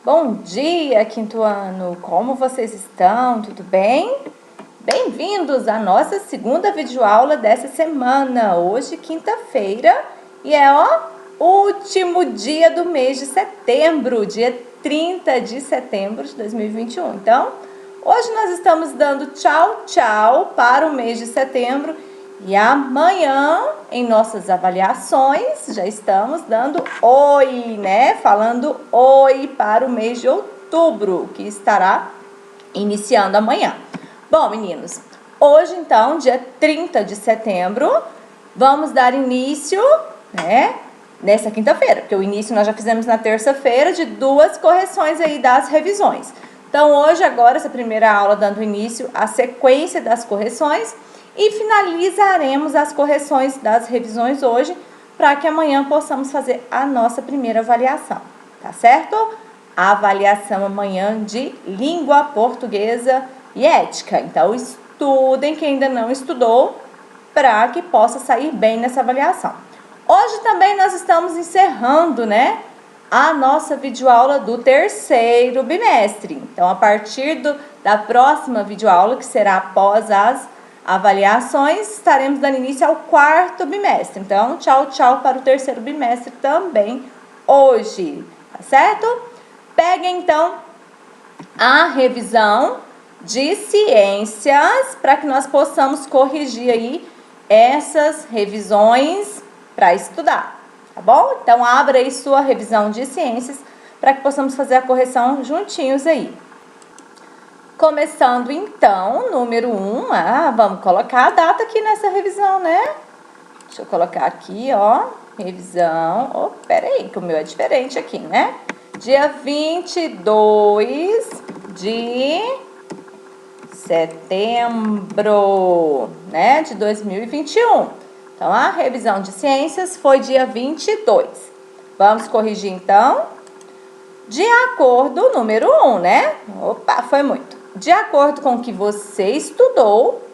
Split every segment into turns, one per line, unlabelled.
Bom dia, quinto ano! Como vocês estão? Tudo bem? Bem-vindos à nossa segunda videoaula dessa semana. Hoje, quinta-feira, e é o último dia do mês de setembro, dia 30 de setembro de 2021. Então, hoje nós estamos dando tchau, tchau para o mês de setembro. E amanhã, em nossas avaliações, já estamos dando oi, né? Falando oi para o mês de outubro, que estará iniciando amanhã. Bom, meninos, hoje então, dia 30 de setembro, vamos dar início, né? Nessa quinta-feira, porque o início nós já fizemos na terça-feira de duas correções aí das revisões. Então, hoje, agora, essa primeira aula dando início à sequência das correções. E finalizaremos as correções das revisões hoje, para que amanhã possamos fazer a nossa primeira avaliação, tá certo? A avaliação amanhã de língua portuguesa e ética. Então, estudem quem ainda não estudou, para que possa sair bem nessa avaliação. Hoje também nós estamos encerrando, né, a nossa videoaula do terceiro bimestre. Então, a partir da próxima videoaula, que será após as avaliações, estaremos dando início ao quarto bimestre. Então, tchau, tchau para o terceiro bimestre também hoje, tá certo? Peguem, então, a revisão de ciências para que nós possamos corrigir aí essas revisões para estudar, tá bom? Então, abra aí sua revisão de ciências para que possamos fazer a correção juntinhos aí. Começando então, número 1, vamos colocar a data aqui nessa revisão, né? Deixa eu colocar aqui, ó, revisão. Oh, peraí, que o meu é diferente aqui, né? Dia 22 de setembro, né, de 2021. Então, a revisão de ciências foi dia 22. Vamos corrigir, então, de acordo, número 1, né? Opa, foi muito. De acordo com o que você estudou,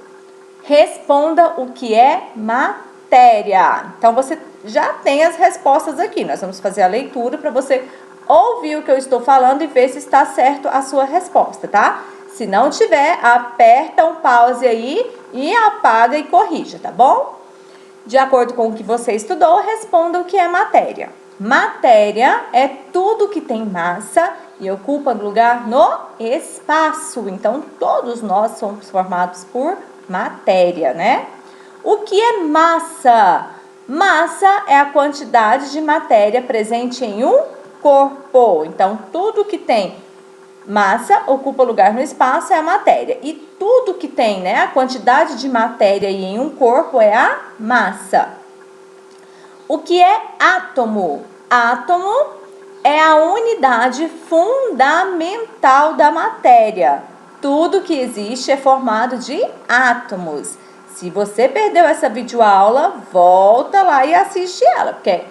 responda o que é matéria. Então, você já tem as respostas aqui. Nós vamos fazer a leitura para você ouvir o que eu estou falando e ver se está certo a sua resposta, tá? Se não tiver, aperta um pause aí e apaga e corrija, tá bom? De acordo com o que você estudou, responda o que é matéria. Matéria é tudo que tem massa e ocupa lugar no espaço. Então, todos nós somos formados por matéria, né? O que é massa? Massa é a quantidade de matéria presente em um corpo. Então, tudo que tem massa ocupa lugar no espaço é a matéria. E tudo que tem, né, a quantidade de matéria em um corpo é a massa. O que é átomo? Átomo é a unidade fundamental da matéria. Tudo que existe é formado de átomos. Se você perdeu essa videoaula, volta lá e assiste ela, porque é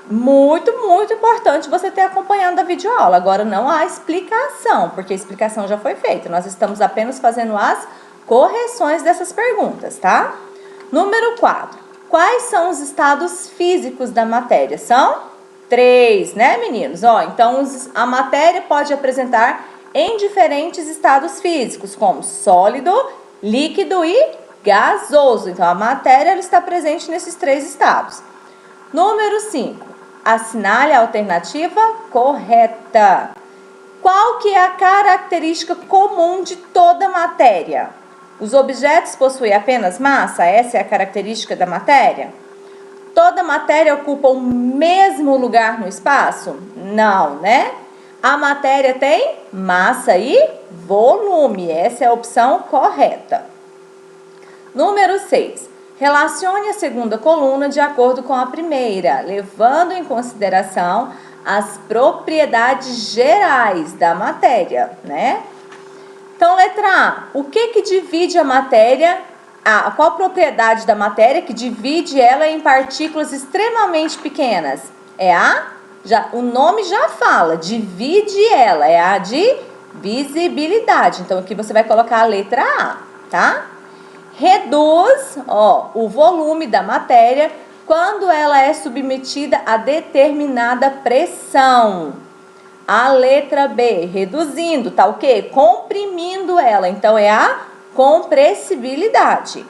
muito, muito importante você ter acompanhado a videoaula. Agora não há explicação, porque a explicação já foi feita. Nós estamos apenas fazendo as correções dessas perguntas, tá? Número 4. Quais são os estados físicos da matéria? São 3, né, meninos? Ó, então, a matéria pode apresentar em diferentes estados físicos, como sólido, líquido e gasoso. Então, a matéria ela está presente nesses 3 estados. Número 5. Assinale a alternativa correta. Qual que é a característica comum de toda matéria? Os objetos possuem apenas massa? Essa é a característica da matéria? Toda matéria ocupa o mesmo lugar no espaço? Não, né? A matéria tem massa e volume. Essa é a opção correta. Número 6. Relacione a segunda coluna de acordo com a primeira, levando em consideração as propriedades gerais da matéria, né? Então, letra A. O que divide a matéria? Qual a propriedade da matéria que divide ela em partículas extremamente pequenas? O nome já fala, divide ela, é a de visibilidade. Então, aqui você vai colocar a letra A, tá? Reduz, o volume da matéria quando ela é submetida a determinada pressão. A letra B, reduzindo, tá o quê? Comprimindo ela. Então, é a compressibilidade.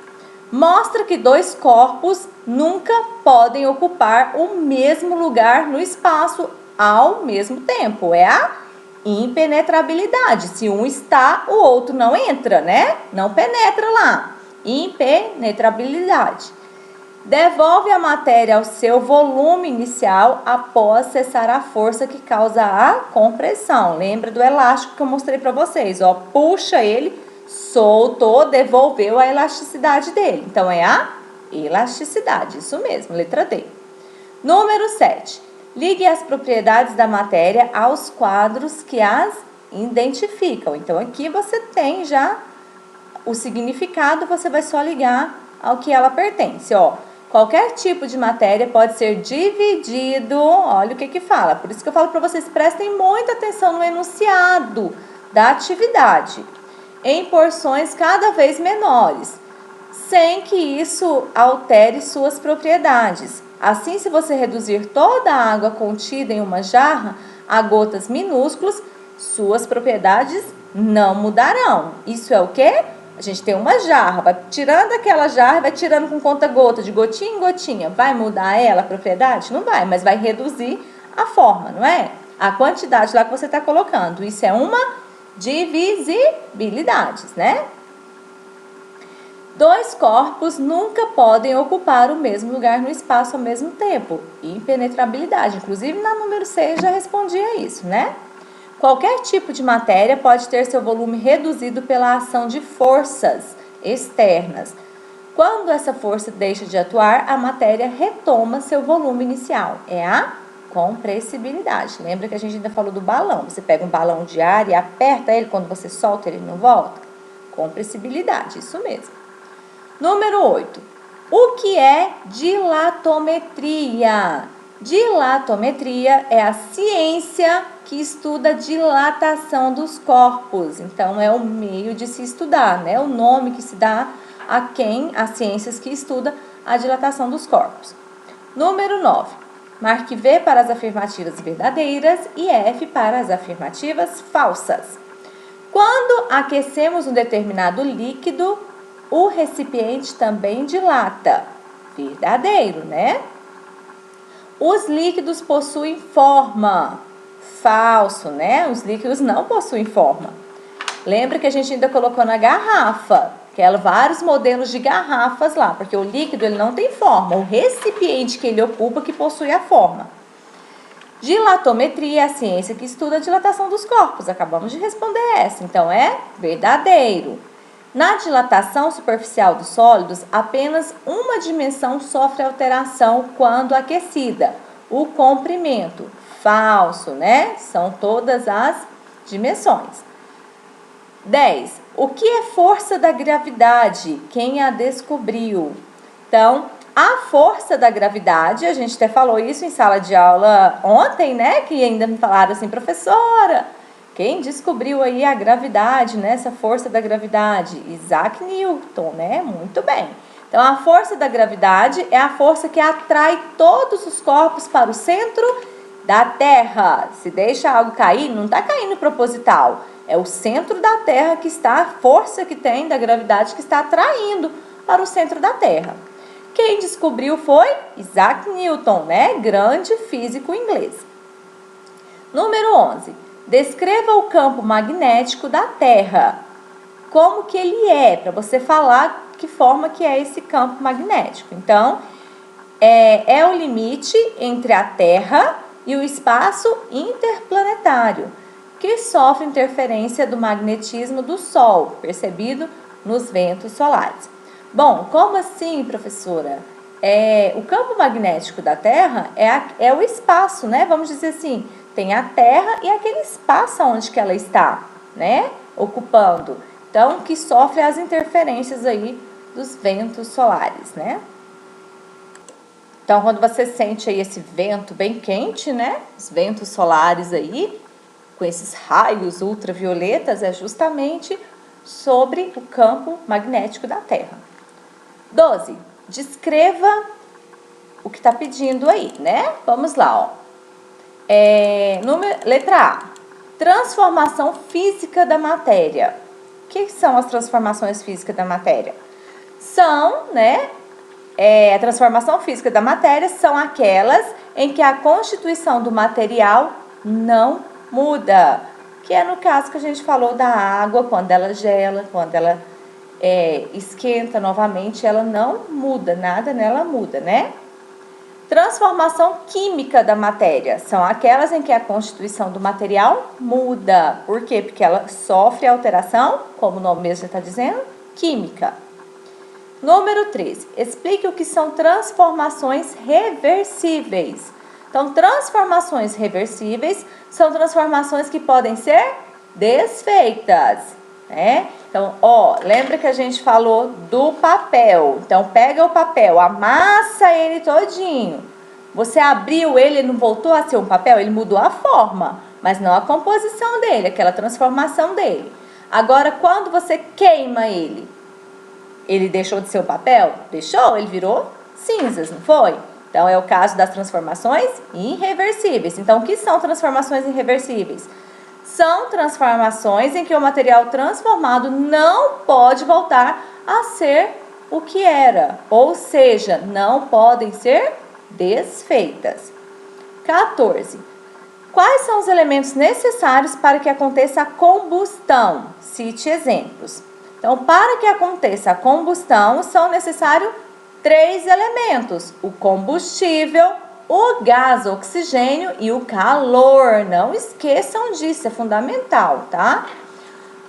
Mostra que dois corpos nunca podem ocupar o mesmo lugar no espaço ao mesmo tempo. É a impenetrabilidade. Se um está, o outro não entra, né? Não penetra lá. Impenetrabilidade. Devolve a matéria ao seu volume inicial após cessar a força que causa a compressão. Lembra do elástico que eu mostrei para vocês, ó. Puxa ele, soltou, devolveu a elasticidade dele. Então, é a elasticidade, isso mesmo, letra D. Número 7. Ligue as propriedades da matéria aos quadros que as identificam. Então, aqui você tem já o significado, você vai só ligar ao que ela pertence, ó. Qualquer tipo de matéria pode ser dividido, olha o que fala. Por isso que eu falo para vocês, prestem muita atenção no enunciado da atividade. Em porções cada vez menores, sem que isso altere suas propriedades. Assim, se você reduzir toda a água contida em uma jarra a gotas minúsculas, suas propriedades não mudarão. Isso é o quê? A gente tem uma jarra, vai tirando aquela jarra, vai tirando com conta-gota, de gotinha em gotinha. Vai mudar ela, a propriedade? Não vai, mas vai reduzir a forma, não é? A quantidade lá que você está colocando. Isso é uma divisibilidade, né? Dois corpos nunca podem ocupar o mesmo lugar no espaço ao mesmo tempo. Impenetrabilidade. Inclusive, na número 6 já respondia isso, né? Qualquer tipo de matéria pode ter seu volume reduzido pela ação de forças externas. Quando essa força deixa de atuar, a matéria retoma seu volume inicial. É a compressibilidade. Lembra que a gente ainda falou do balão? Você pega um balão de ar e aperta ele, quando você solta ele não volta? Compressibilidade, isso mesmo. Número 8. O que é dilatometria? Dilatometria é a ciência que estuda a dilatação dos corpos. Então, é o meio de se estudar, né? O nome que se dá a quem? As ciências que estudam a dilatação dos corpos. Número 9. Marque V para as afirmativas verdadeiras e F para as afirmativas falsas. Quando aquecemos um determinado líquido, o recipiente também dilata. Verdadeiro, né? Os líquidos possuem forma. Falso, né? Os líquidos não possuem forma. Lembra que a gente ainda colocou na garrafa, que é vários modelos de garrafas lá, porque o líquido ele não tem forma, o recipiente que ele ocupa que possui a forma. Dilatometria é a ciência que estuda a dilatação dos corpos. Acabamos de responder essa, então é verdadeiro. Na dilatação superficial dos sólidos, apenas uma dimensão sofre alteração quando aquecida, o comprimento. Falso, né? São todas as dimensões. 10. O que é força da gravidade? Quem a descobriu? Então, a força da gravidade, a gente até falou isso em sala de aula ontem, né? Que ainda me falaram assim, professora, quem descobriu aí a gravidade, né? Essa força da gravidade? Isaac Newton, né? Muito bem. Então, a força da gravidade é a força que atrai todos os corpos para o centro da Terra. Se deixa algo cair, não está caindo proposital. É o centro da Terra que está, a força que tem da gravidade que está atraindo para o centro da Terra. Quem descobriu foi Isaac Newton, né? Grande físico inglês. Número 11. Descreva o campo magnético da Terra. Como que ele é, para você falar que forma que é esse campo magnético. Então, é o limite entre a Terra e o espaço interplanetário, que sofre interferência do magnetismo do Sol, percebido nos ventos solares. Bom, como assim, professora? O campo magnético da Terra é o espaço, né? Vamos dizer assim, tem a Terra e aquele espaço onde que ela está, né? Ocupando. Então, que sofre as interferências aí dos ventos solares, né? Então, quando você sente aí esse vento bem quente, né? Os ventos solares aí, com esses raios ultravioletas, é justamente sobre o campo magnético da Terra. 12. Descreva o que está pedindo aí, né? Vamos lá, ó. Letra A. Transformação física da matéria. O que são as transformações físicas da matéria? A transformação física da matéria são aquelas em que a constituição do material não muda. Que é no caso que a gente falou da água, quando ela gela, quando ela esquenta novamente, ela não muda, nada nela muda, né? Transformação química da matéria são aquelas em que a constituição do material muda. Por quê? Porque ela sofre alteração, como o nome mesmo está dizendo, química. Número 13. Explique o que são transformações reversíveis. Então, transformações reversíveis são transformações que podem ser desfeitas, né? Então, lembra que a gente falou do papel. Então, pega o papel, amassa ele todinho. Você abriu ele não voltou a ser um papel, ele mudou a forma, mas não a composição dele, aquela transformação dele. Agora, quando você queima ele deixou de ser um papel? Deixou, ele virou cinzas, não foi? Então, é o caso das transformações irreversíveis. Então, o que são transformações irreversíveis? São transformações em que o material transformado não pode voltar a ser o que era, ou seja, não podem ser desfeitas. 14. Quais são os elementos necessários para que aconteça a combustão? Cite exemplos. Então, para que aconteça a combustão, são necessários 3 elementos: o combustível, o gás oxigênio e o calor. Não esqueçam disso, é fundamental, tá?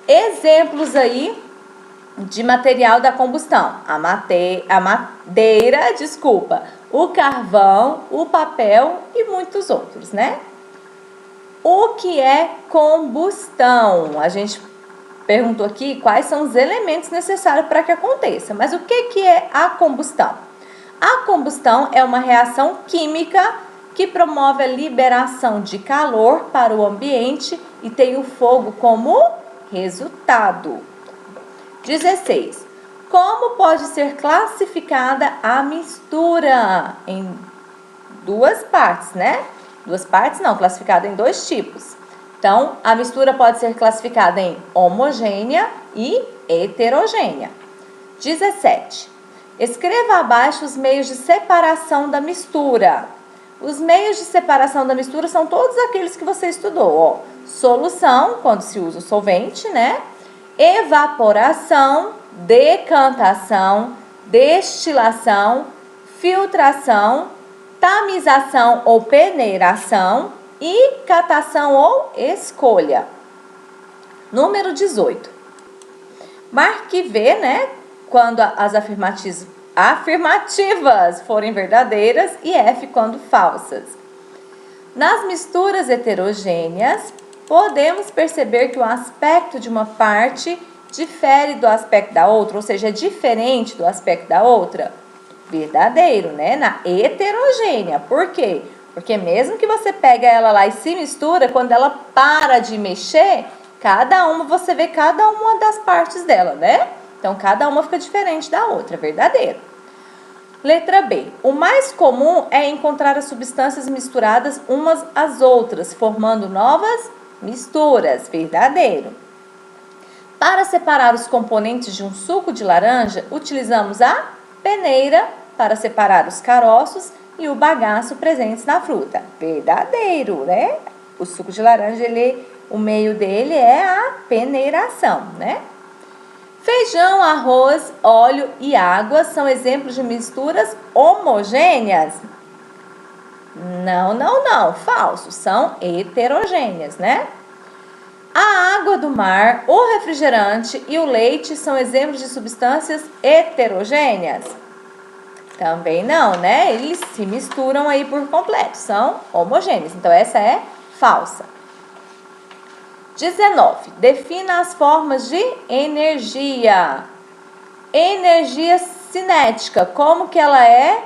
Exemplos aí de material da combustão: a madeira, o carvão, o papel e muitos outros, né? O que é combustão? A gente perguntou aqui quais são os elementos necessários para que aconteça. Mas o que é a combustão? A combustão é uma reação química que promove a liberação de calor para o ambiente e tem o fogo como resultado. 16. Como pode ser classificada a mistura? Em 2 partes, né? 2 partes não, classificada em 2 tipos. Então, a mistura pode ser classificada em homogênea e heterogênea. 17. Escreva abaixo os meios de separação da mistura. Os meios de separação da mistura são todos aqueles que você estudou. Solução, quando se usa o solvente, né? Evaporação, decantação, destilação, filtração, tamização ou peneiração e catação ou escolha. Número 18. Marque V, né? Quando as afirmativas forem verdadeiras e F quando falsas. Nas misturas heterogêneas, podemos perceber que o aspecto de uma parte difere do aspecto da outra, ou seja, é diferente do aspecto da outra. Verdadeiro, né? Na heterogênea. Por quê? Porque mesmo que você pega ela lá e se mistura, quando ela para de mexer, você vê cada uma das partes dela, né? Então, cada uma fica diferente da outra, verdadeiro. Letra B. O mais comum é encontrar as substâncias misturadas umas às outras, formando novas misturas, verdadeiro. Para separar os componentes de um suco de laranja, utilizamos a peneira para separar os caroços e o bagaço presentes na fruta. Verdadeiro, né? O suco de laranja, o meio dele é a peneiração, né? Feijão, arroz, óleo e água são exemplos de misturas homogêneas? Não. Falso. São heterogêneas, né? A água do mar, o refrigerante e o leite são exemplos de substâncias heterogêneas? Também não, né? Eles se misturam aí por completo, são homogêneos. Então, essa é falsa. 19. Defina as formas de energia. Energia cinética, como que ela é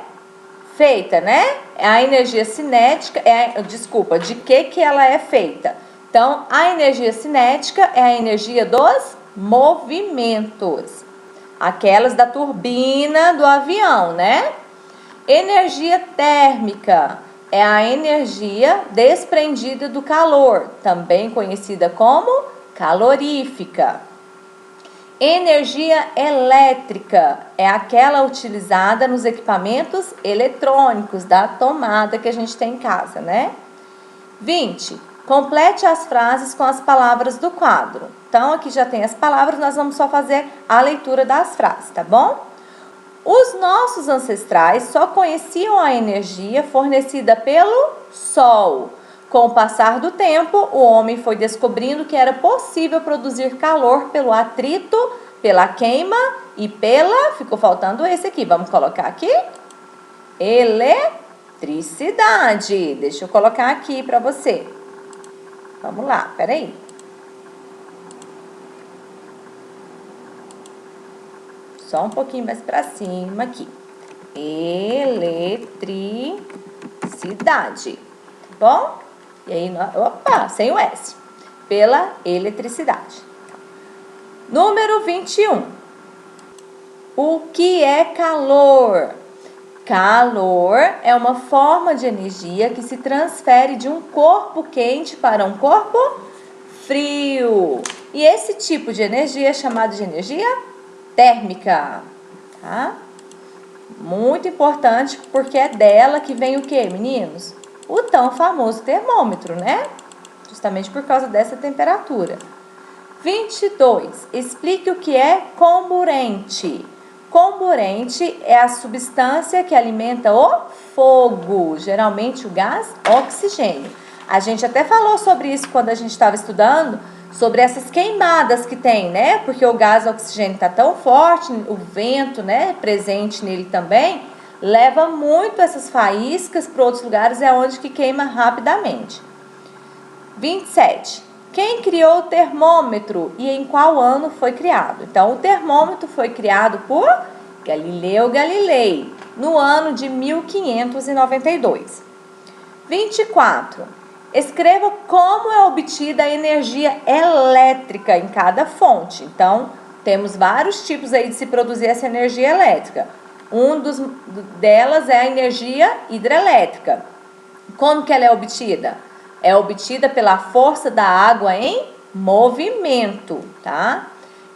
feita, né? A energia cinética, de que ela é feita? Então, a energia cinética é a energia dos movimentos. Aquelas da turbina do avião, né? Energia térmica. é a energia desprendida do calor, também conhecida como calorífica. Energia elétrica é aquela utilizada nos equipamentos eletrônicos da tomada que a gente tem em casa, né? 20. Complete as frases com as palavras do quadro. Então, aqui já tem as palavras, nós vamos só fazer a leitura das frases, tá bom? Os nossos ancestrais só conheciam a energia fornecida pelo Sol. Com o passar do tempo, o homem foi descobrindo que era possível produzir calor pelo atrito, pela queima e pela... Ficou faltando esse aqui, vamos colocar aqui? Eletricidade. Deixa eu colocar aqui para você. Vamos lá, peraí. Só um pouquinho mais para cima aqui. Eletricidade. Tá bom? E aí, opa, sem o S. Pela eletricidade. Número 21. O que é calor? Calor é uma forma de energia que se transfere de um corpo quente para um corpo frio. E esse tipo de energia é chamado de energia térmica, tá? Muito importante, porque é dela que vem o que, meninos? O tão famoso termômetro, né? Justamente por causa dessa temperatura. 22. Explique o que é comburente. Comburente é a substância que alimenta o fogo, geralmente o gás oxigênio. A gente até falou sobre isso quando a gente estava estudando, sobre essas queimadas que tem, né? Porque o gás oxigênio está tão forte, o vento, né, presente nele também, leva muito essas faíscas para outros lugares, é onde que queima rapidamente. 27. Quem criou o termômetro e em qual ano foi criado? Então, o termômetro foi criado por Galileu Galilei, no ano de 1592. 24. Escreva como é obtida a energia elétrica em cada fonte. Então, temos vários tipos aí de se produzir essa energia elétrica. Delas é a energia hidrelétrica. Como que ela é obtida? É obtida pela força da água em movimento, tá?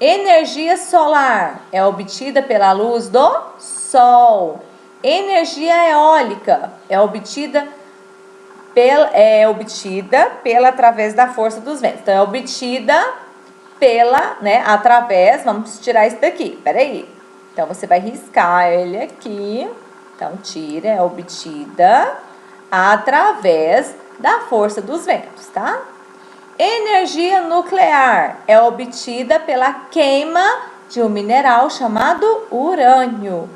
Energia solar é obtida pela luz do sol. Energia eólica é obtida através da força dos ventos. Então, é obtida através, vamos tirar isso daqui, peraí. Então, você vai riscar ele aqui. Então, tira, é obtida através da força dos ventos, tá? Energia nuclear é obtida pela queima de um mineral chamado urânio.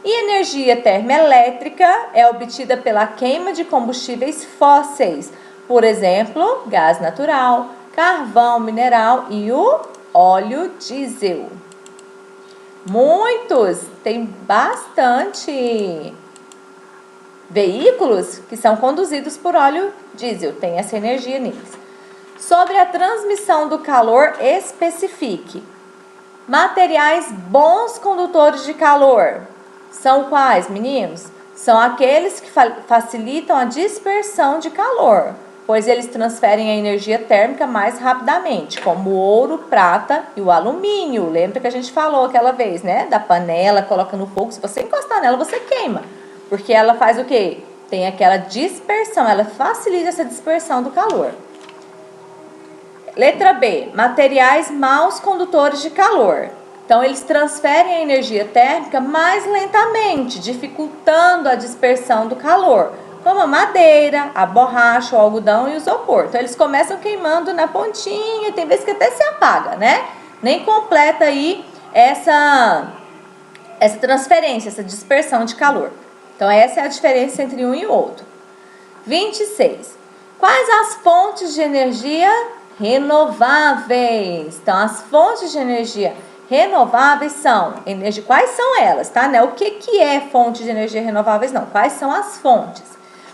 E energia termoelétrica é obtida pela queima de combustíveis fósseis, por exemplo, gás natural, carvão mineral e o óleo diesel. Tem bastante veículos que são conduzidos por óleo diesel, tem essa energia neles. Sobre a transmissão do calor, especifique. Materiais bons condutores de calor. São quais, meninos? São aqueles que facilitam a dispersão de calor, pois eles transferem a energia térmica mais rapidamente, como o ouro, prata e o alumínio. Lembra que a gente falou aquela vez, né? Da panela, coloca no fogo, se você encostar nela, você queima. Porque ela faz o quê? Tem aquela dispersão, ela facilita essa dispersão do calor. Letra B, materiais maus condutores de calor. Então, eles transferem a energia térmica mais lentamente, dificultando a dispersão do calor, como a madeira, a borracha, o algodão e o isopor. Então, eles começam queimando na pontinha, tem vezes que até se apaga, né? Nem completa aí essa transferência, essa dispersão de calor. Então, essa é a diferença entre um e o outro. 26. Quais as fontes de energia renováveis? Então, as fontes de energia renováveis são quais são elas, tá? Não é o que é fonte de energia renováveis, não. Quais são as fontes?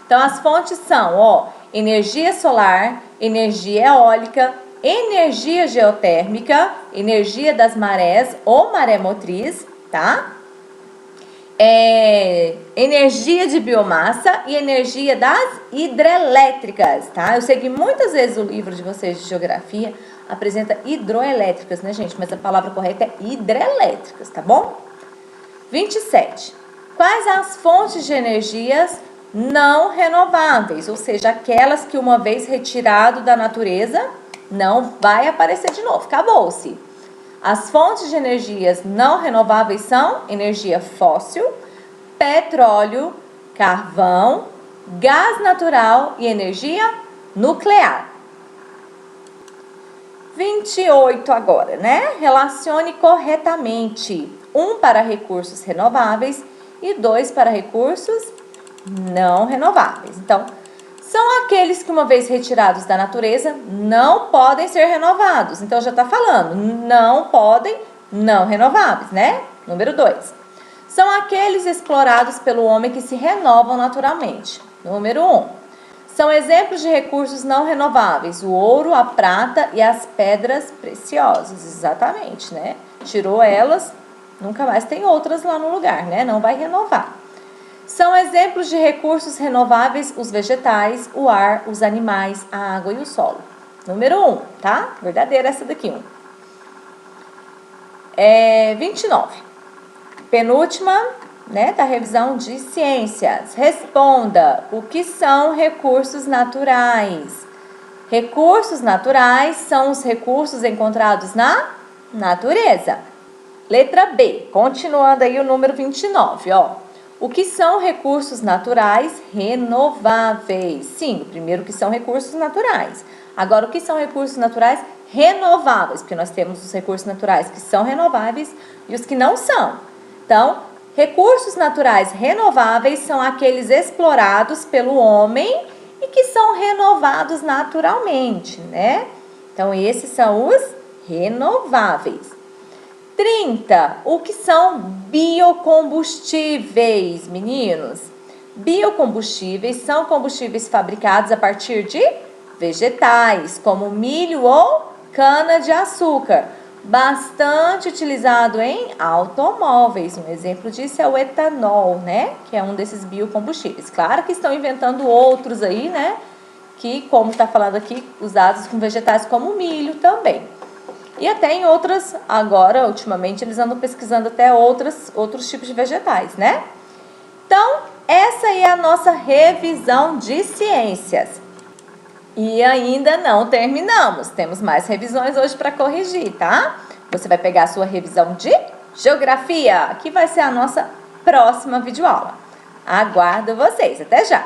Então, as fontes são, energia solar, energia eólica, energia geotérmica, energia das marés ou maré motriz, tá? energia de biomassa e energia das hidrelétricas, tá? Eu sei que muitas vezes o livro de vocês de geografia apresenta hidroelétricas, né, gente? Mas a palavra correta é hidrelétricas, tá bom? 27. Quais as fontes de energias não renováveis? Ou seja, aquelas que uma vez retirado da natureza não vai aparecer de novo, acabou-se. As fontes de energias não renováveis são energia fóssil, petróleo, carvão, gás natural e energia nuclear. 28 agora, né? Relacione corretamente 1 para recursos renováveis e 2 para recursos não renováveis. Então, são aqueles que uma vez retirados da natureza não podem ser renovados. Então, já está falando, não podem, não renováveis, né? Número 2. São aqueles explorados pelo homem que se renovam naturalmente. Número 1. São exemplos de recursos não renováveis, o ouro, a prata e as pedras preciosas. Exatamente, né? Tirou elas, nunca mais tem outras lá no lugar, né? Não vai renovar. São exemplos de recursos renováveis os vegetais, o ar, os animais, a água e o solo. Número 1, tá? Verdadeira essa daqui, 1. 29. Penúltima, né, da revisão de ciências. Responda, o que são recursos naturais? Recursos naturais são os recursos encontrados na natureza. Letra B, continuando aí o número 29, ó. O que são recursos naturais renováveis? Sim, o primeiro que são recursos naturais. Agora, o que são recursos naturais renováveis? Porque nós temos os recursos naturais que são renováveis e os que não são. Então, recursos naturais renováveis são aqueles explorados pelo homem e que são renovados naturalmente, né? Então, esses são os renováveis. 30. O que são biocombustíveis, meninos? Biocombustíveis são combustíveis fabricados a partir de vegetais, como milho ou cana-de-açúcar, bastante utilizado em automóveis. Um exemplo disso é o etanol, né? Que é um desses biocombustíveis. Claro que estão inventando outros aí, né? Que, como está falando aqui, usados com vegetais como milho também. E até em outras, agora, ultimamente, eles andam pesquisando até outros tipos de vegetais, né? Então, essa aí é a nossa revisão de ciências. E ainda não terminamos. Temos mais revisões hoje para corrigir, tá? Você vai pegar a sua revisão de geografia, que vai ser a nossa próxima videoaula. Aguardo vocês. Até já!